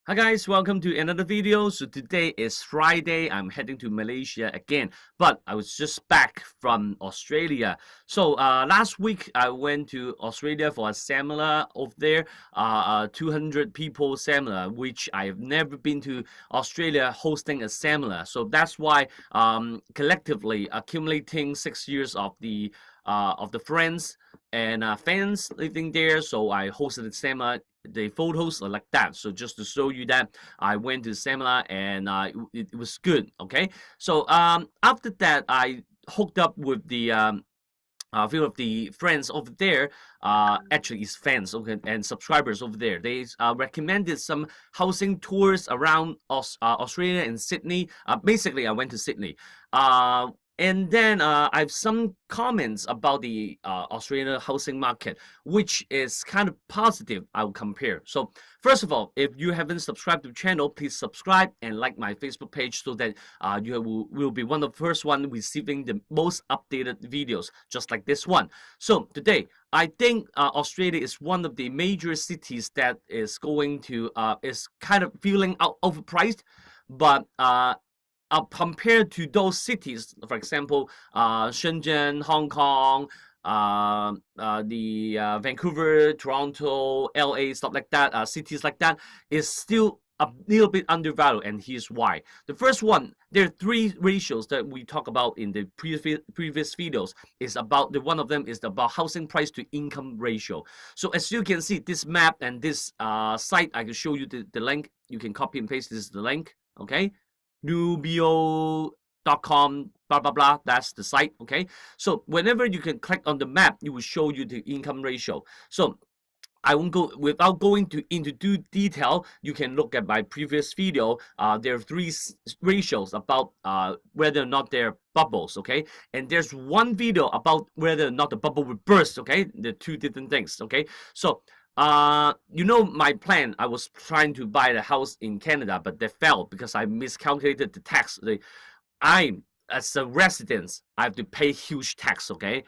Hi guys, welcome to another video. So today is Friday. I'm heading to Malaysia again, but I was just back from Australia. So last week I went to Australia for a seminar over there, 200 people seminar, which I've never been to Australia hosting a seminar. So that's why collectively accumulating 6 years of the friends and fans living there. So I hosted a seminar. The photos are like that. So just to show you that I went to the seminar and it was good. Okay. So after that, I hooked up with the a few of the friends over there, actually is fans, okay, and subscribers over there. They recommended some housing tours around Australia and Sydney. Basically, I went to Sydney. And then I have some comments about the Australian housing market, which is kind of positive. I'll compare. So first of all, if you haven't subscribed to the channel, please subscribe and like my Facebook page so that you will be one of the first one receiving the most updated videos, just like this one. So today, I think Australia is one of the major cities that is going to is kind of feeling overpriced, but compared to those cities, for example, Shenzhen, Hong Kong, Vancouver, Toronto, LA, stuff like that, cities like that, is still a little bit undervalued, and here's why. The first one, there are three ratios that we talk about in the previous videos. Is about one of them is about housing price to income ratio. So as you can see, this map and this site, I can show you the link. You can copy and paste. This is the link. Okay, Nubio.com, blah blah blah. That's the site. Okay, so whenever you can click on the map, it will show you the income ratio. So I won't go without going into detail. You can look at my previous video. There are three ratios about whether or not they're bubbles. Okay, and there's one video about whether or not the bubble will burst. Okay, the two different things. Okay, so you know my plan. I was trying to buy the house in Canada, but that failed because I miscalculated the tax. I, as a resident, I have to pay huge tax. Okay,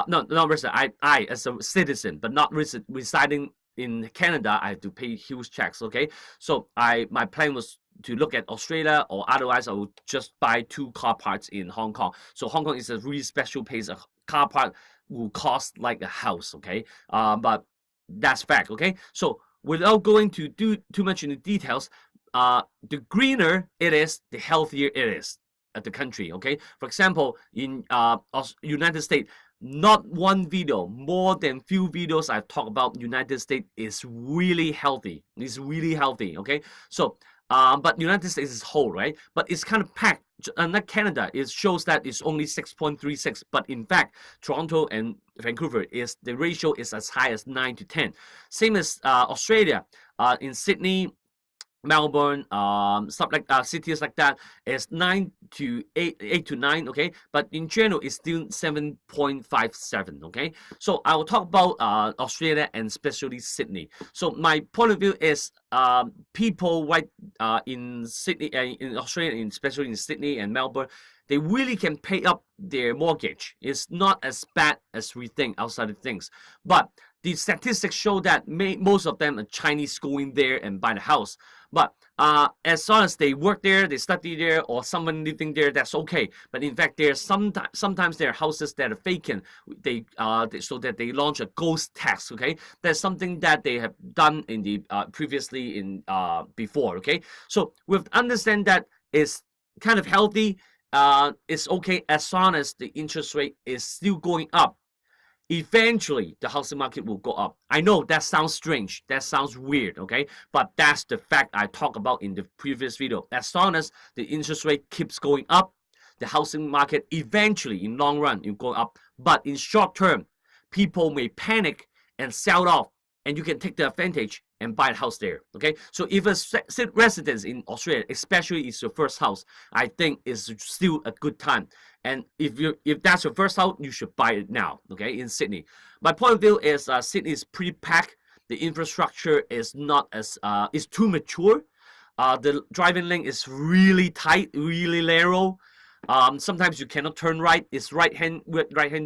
no, not resident. I as a citizen, but not residing in Canada, I have to pay huge tax. Okay, so my plan was to look at Australia, or otherwise I would just buy two car parks in Hong Kong. So Hong Kong is a really special place. A car park will cost like a house. Okay, but that's fact. Okay, so without going to do too much in the details, the greener it is, the healthier it is at the country. Okay, for example, in United States, not one video, more than few videos I've talked about United States is really healthy. It's really healthy. Okay, so but United States is whole, right? But it's kind of packed. Unlike Canada, it shows that it's only 6.36, but in fact, Toronto and Vancouver is the ratio is as high as 9 to 10. Same as Australia. In Sydney, Melbourne, stuff like cities like that is 9 to 8 to 9. Okay, but in general it's still 7.57. Okay, so I will talk about Australia and especially Sydney. So my point of view is people right in Sydney, in Australia, especially in Sydney and Melbourne, they really can pay up their mortgage. It's not as bad as we think outside of things, but the statistics show that most of them are Chinese going there and buy the house. But as long as they work there, they study there, or someone living there, that's okay. But in fact, there's sometimes there are houses that are vacant. So that they launch a ghost tax. Okay, that's something that they have done in the previously in before. Okay, so we understand that it's kind of healthy. It's okay as long as the interest rate is still going up. Eventually the housing market will go up. I know that sounds strange, that sounds weird, okay, but that's the fact I talked about in the previous video. As long as the interest rate keeps going up, the housing market eventually in long run will go up. But in short term, people may panic and sell off, and you can take the advantage and buy a house there. Okay, so if a residence in Australia, especially it's your first house, I think is still a good time. And if that's your first house, you should buy it now. Okay, in Sydney, my point of view is Sydney is pretty packed. The infrastructure is not as is too mature. The driving lane is really tight, really narrow. Sometimes you cannot turn right. It's right hand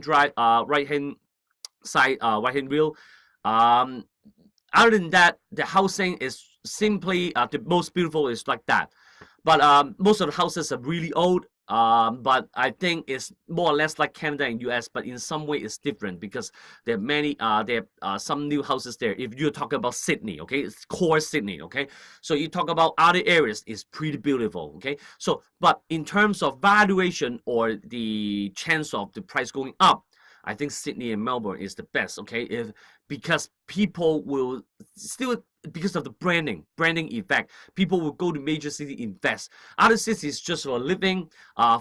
drive, right hand side, right hand wheel. Other than that, the housing is simply the most beautiful is like that. But most of the houses are really old. But I think it's more or less like Canada and US, but in some way it's different because there are many there are some new houses there. If you're talking about Sydney, okay, it's core Sydney, okay. So you talk about other areas, it's pretty beautiful, okay. So but in terms of valuation or the chance of the price going up, I think Sydney and Melbourne is the best, okay. If because people will still, because of the branding effect, people will go to major city invest. Other cities just for living,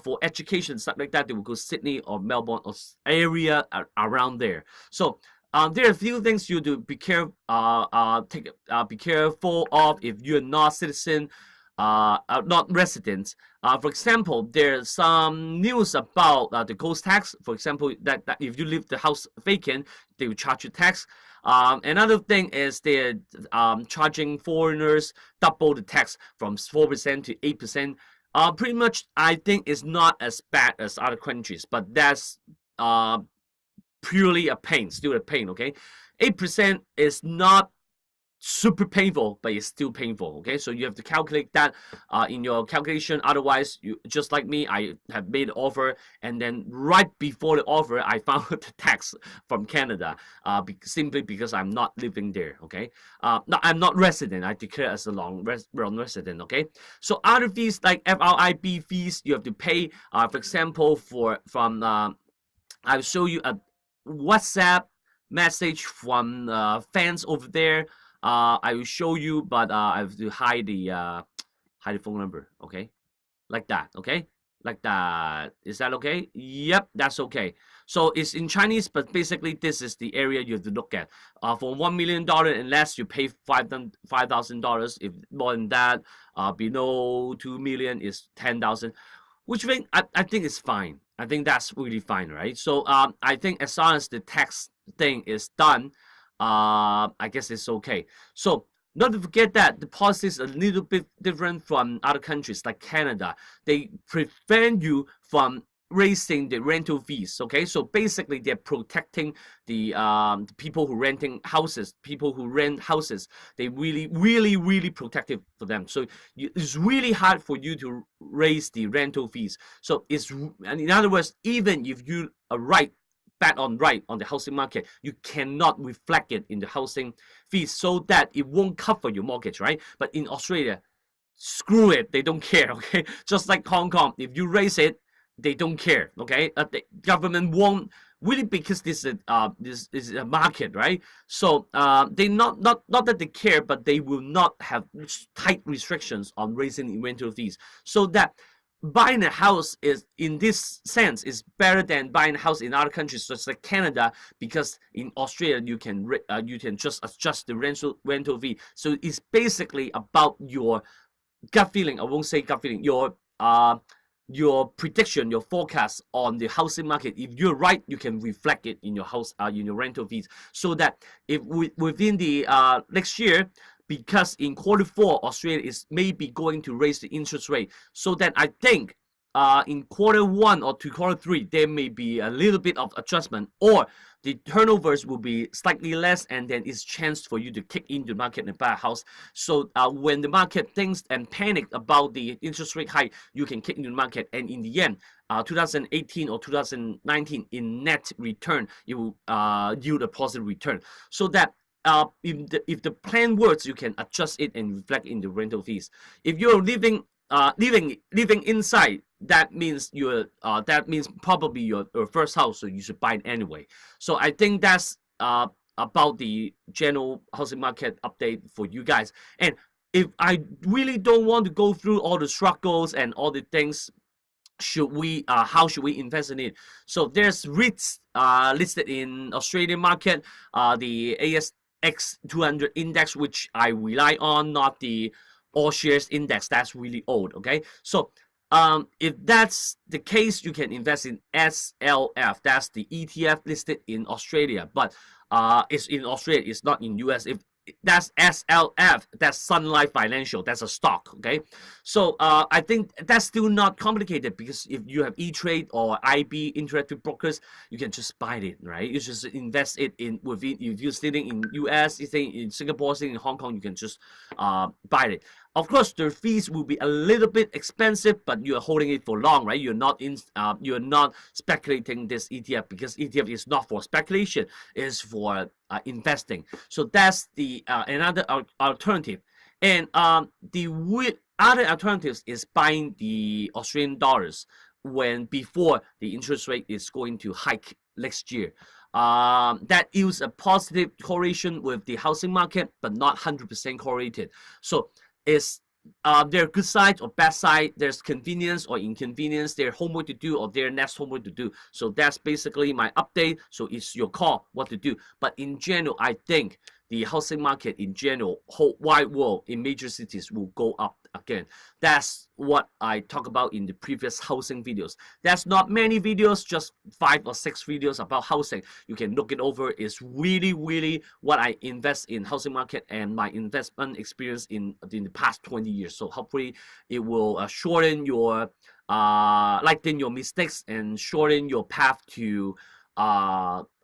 for education, stuff like that, they will go Sydney or Melbourne or area around there. So there are a few things you do be careful, be careful of if you're not citizen, not residents. For example, there's some news about the ghost tax. For example, that if you leave the house vacant, they will charge you tax. Another thing is they're charging foreigners double the tax from 4% to 8%. Pretty much, I think it's not as bad as other countries, but that's purely a pain, still a pain, okay? 8% is not super painful, but it's still painful, okay. So you have to calculate that in your calculation. Otherwise, you just like me, I have made an offer, and then right before the offer I found the tax from Canada, simply because I'm not living there, okay. No, I'm not resident, I declare as a long resident, okay. So other fees like FRIB fees you have to pay, for example, from I'll show you a WhatsApp message from fans over there. I will show you, but I have to hide the phone number, okay? Like that, okay? Like that. Is that okay? Yep, that's okay. So it's in Chinese, but basically this is the area you have to look at. For $1 million and less, you pay $5,000. If more than that, below 2 million is 10,000, which I think is fine. I think that's really fine, right? So I think as long as the tax thing is done, I guess it's okay. So not to forget that the policy is a little bit different from other countries like Canada. They prevent you from raising the rental fees, okay. So basically they're protecting the people who renting houses, people who rent houses. They really protective for them. So it's really hard for you to raise the rental fees. So it's, and in other words, even if you are bet on the housing market, you cannot reflect it in the housing fees so that it won't cover your mortgage, right? But in Australia, screw it, they don't care, okay. Just like Hong Kong, if you raise it, they don't care, okay. The government won't really, because this is a market, right? So they not that they care, but they will not have tight restrictions on raising rental fees, so that buying a house is, in this sense, is better than buying a house in other countries such as Canada, because in Australia you can just adjust the rental fee. So it's basically about your gut feeling. I won't say gut feeling. Your prediction, your forecast on the housing market. If you're right, you can reflect it in your house, in your rental fees, so that if within the next year, because in Q4 Australia is maybe going to raise the interest rate, so that I think in Q1 or to Q3 there may be a little bit of adjustment, or the turnovers will be slightly less, and then it's chance for you to kick into the market and buy a house. So when the market thinks and panic about the interest rate hike, you can kick into the market, and in the end, 2018 or 2019 in net return, it will yield a positive return. So that if the plan works, you can adjust it and reflect in the rental fees. If you're living inside, that means probably your first house, so you should buy it anyway. So I think that's about the general housing market update for you guys. And if I really don't want to go through all the struggles and all the things, how should we invest in it? So there's REITs listed in Australian market, the ASX 200 index, which I rely on, not the all shares index. That's really old, okay. So if that's the case, you can invest in SLF. That's the ETF listed in Australia, but it's in Australia, it's not in US. If that's SLF, that's Sun Life Financial, that's a stock, okay? So I think that's still not complicated, because if you have E-Trade or IB, Interactive Brokers, you can just buy it, right? You just invest it in within, if you're sitting in US, you're sitting in Singapore, sitting in Hong Kong, you can just buy it. Of course, the fees will be a little bit expensive, but you are holding it for long, right? You're not speculating this ETF, because ETF is not for speculation, it's for investing. So that's the another alternative. And the other alternatives is buying the Australian dollars before the interest rate is going to hike next year. That is a positive correlation with the housing market, but not 100% correlated. So is there are good sides or bad side, there's convenience or inconvenience, there's homework to do or their next homework to do. So that's basically my update. So it's your call what to do. But in general, I think the housing market in general, whole wide world, in major cities will go up again. That's what I talk about in the previous housing videos. There's not many videos, just 5 or 6 videos about housing. You can look it over. It's really what I invest in housing market and my investment experience in the past 20 years. So hopefully it will shorten your lighten your mistakes and shorten your path to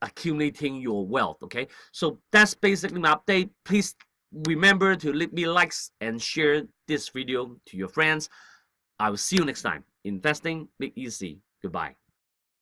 accumulating your wealth. Okay, so that's basically my update. Please remember to leave me likes and share this video to your friends. I will see you next time. Investing Made Easy. Goodbye.